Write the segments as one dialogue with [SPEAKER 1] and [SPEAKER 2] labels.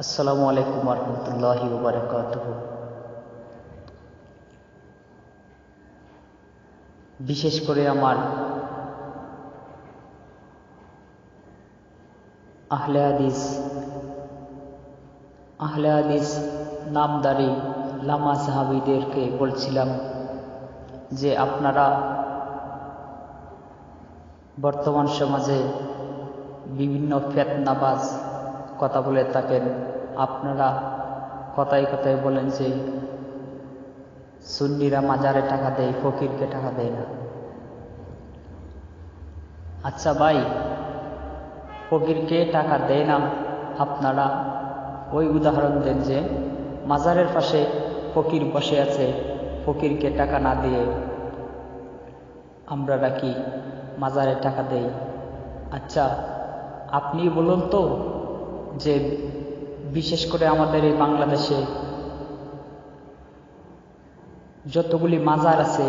[SPEAKER 1] আসসালামু আলাইকুম রহমতুল্লাহি ওয়া বারাকাতুহু। বিশেষ করে আমার আহলে হাদিস নামদারি লামা সাহাবীদেরকে বলছিলাম যে আপনারা বর্তমান সমাজে বিভিন্ন ফিতনাবাজ কথা বলে থাকেন। আপনারা কথায় কথায় বলেন যে সুন্নিরা মাজারে টাকা দেয়, ফকিরকে টাকা দেয় না। আচ্ছা ভাই, ফকিরকে টাকা দেয় না, আপনারা ওই উদাহরণ দেন যে মাজারের পাশে ফকির বসে আছে, ফকিরকে টাকা না দিয়ে আমরা কি মাজারে টাকা দেই? আচ্ছা, আপনি বলুন তো যে বিশেষ করে আমাদের এই বাংলাদেশে যতগুলি মাজার আছে,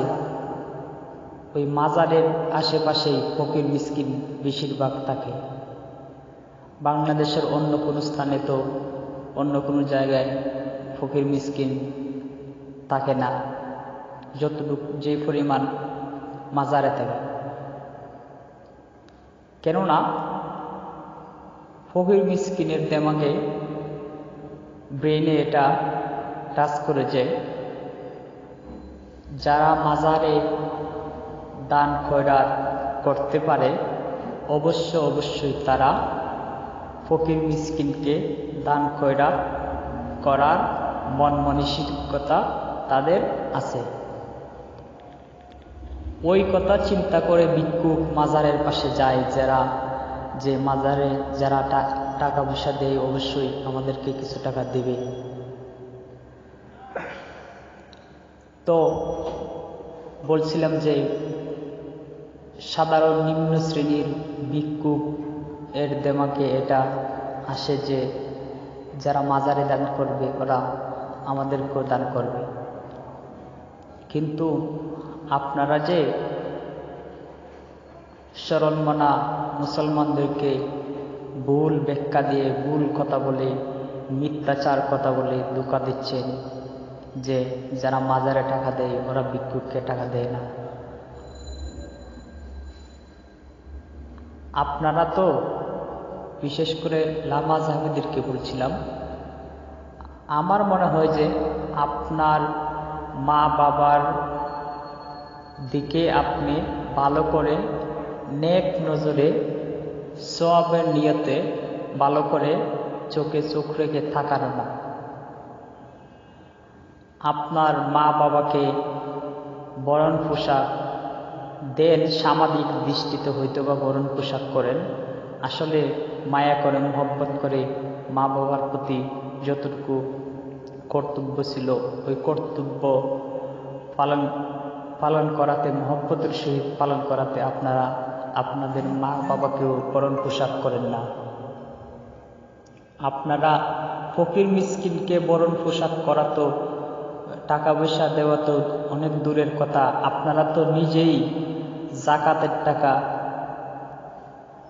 [SPEAKER 1] ওই মাজারের আশেপাশেই ফকির মিসকিন বেশিরভাগ থাকে। বাংলাদেশের অন্য কোনো স্থানে তো অন্য কোনো জায়গায় ফকির মিসকিন থাকে না, যতটুকু যে পরিমাণ মাজারে থাকে। কেননা ফকির মিসকিনের দেমাগে ব্রেইনে এটা টাচ করে যে যারা মাজারে দান খয়রাত করতে পারে অবশ্যই তারা ফকির মিসকিনকে দান খয়রাত করার মন মানসিকতা তাদের আছে। ওই কথা চিন্তা করে ভিক্ষুক মাজারের পাশে যায়, যে মাজারে যারা টাকা পয়সা দেয় অবশ্যই আমাদেরকে কিছু টাকা দেবে। তো বলছিলাম যে সাধারণ নিম্ন শ্রেণীর ভিক্ষুক এর দেমাকে এটা আসে যে যারা মাজারে দান করবে ওরা আমাদেরকেও দান করবে। কিন্তু আপনারা যে সরল মনা মুসলমানদেরকে ভুল ব্যাখ্যা দিয়ে, ভুল কথা বলে, মিথ্যাচার কথা বলে ধোঁকা দিচ্ছেন যে যারা মাজারে টাকা দেয় ওরা ভিক্ষুককে টাকা দেয় না। আপনারা তো বিশেষ করে লামা সাহাবীদেরকে বলছিলাম, আমার মনে হয় যে আপনার মা বাবার দিকে আপনি ভালো করে নেক নজরে সওয়াবের নিয়তে ভালো করে চোখে চোখ রেখে থাকার না। আপনার মা বাবাকে বরণ পোশাক দেন, সামাজিক দৃষ্টিতে হয়তো বা বরণ পোশাক করেন, আসলে মায়া করে মহব্বত করে মা বাবার প্রতি যতটুকু কর্তব্য ছিল ওই কর্তব্য পালন করাতে, মহব্বতের সহিত পালন করাতে আপনারা আপনাদের মা বাবাকেও বরণ পোশাক করেন না। আপনারা ফকির মিসকিনকে বরণ পোশাক করা তো, টাকা পয়সা দেওয়া তো অনেক দূরের কথা, আপনারা তো নিজেই জাকাতের টাকা,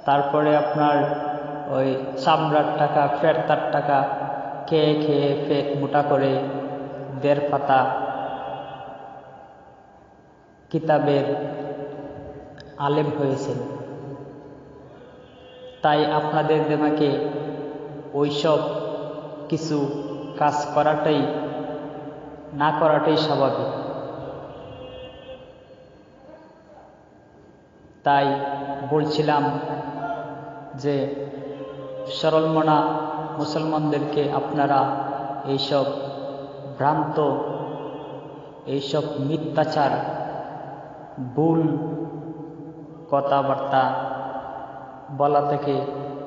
[SPEAKER 1] তারপরে আপনার ওই চামড়ার টাকা, ফেরতার টাকা খেয়ে খেয়ে পেট মোটা করে 1.5 পাতা কিতাবের আলেম হয়েছেন। তাই আপনাদের দেমাকে ওইসব কিছু কাজ না করাটাই স্বাভাবিক। তাই বলছিলাম যে সরলমনা মুসলমানদেরকে আপনারা এইসব ভ্রান্ত, এইসব মিথ্যাচার, ভুল কথাবার্তা বলা থেকে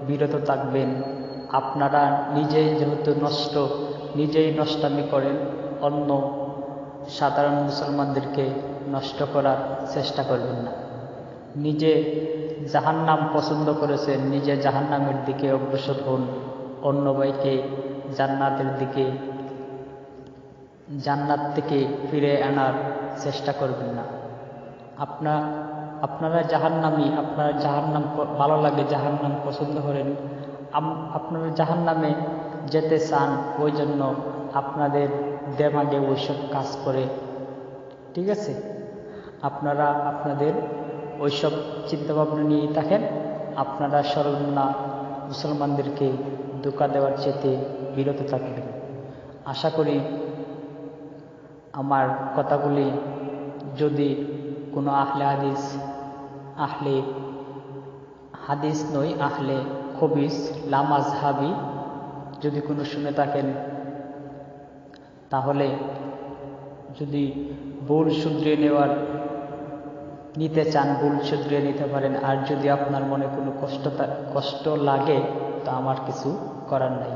[SPEAKER 1] বিরত থাকবেন। আপনারা নিজেই যেহেতু নিজেই নষ্টামি করেন, অন্য সাধারণ মুসলমানদেরকে নষ্ট করার চেষ্টা করবেন না। নিজে জাহান্নাম পছন্দ করেছেন, নিজে জাহান্নামের দিকে অগ্রসর হন, অন্য ভাইকে জান্নাতের দিকে, জান্নাত থেকে ফিরে আনার চেষ্টা করবেন না। আপনারা জাহান্নামী, আপনারা জাহান্নাম ভালো লাগে, জাহান্নাম পছন্দ করেন, আপনারা জাহান্নামে যেতে চান, ওই জন্য আপনাদের দেমাগে ওইসব কাজ করে। ঠিক আছে, আপনারা আপনাদের ওইসব চিন্তাভাবনা নিয়েই থাকেন। আপনারা সর্বনা মুসলমানদেরকে ধোঁকা দেওয়ার চেতে বিরত থাকবেন। আশা করি আমার কথাগুলি যদি কোনো আহলে হাদিস নয়, আহলে খবিস লামাজহাবি যদি কোনো শুনে থাকেন, তাহলে যদি ভুল শুধরিয়ে নিতে চান, ভুল শুধরিয়ে নিতে পারেন। আর যদি আপনার মনে কোনো কষ্ট লাগে, তা আমার কিছু করার নাই।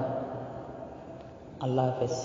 [SPEAKER 1] আল্লাহ হাফেজ।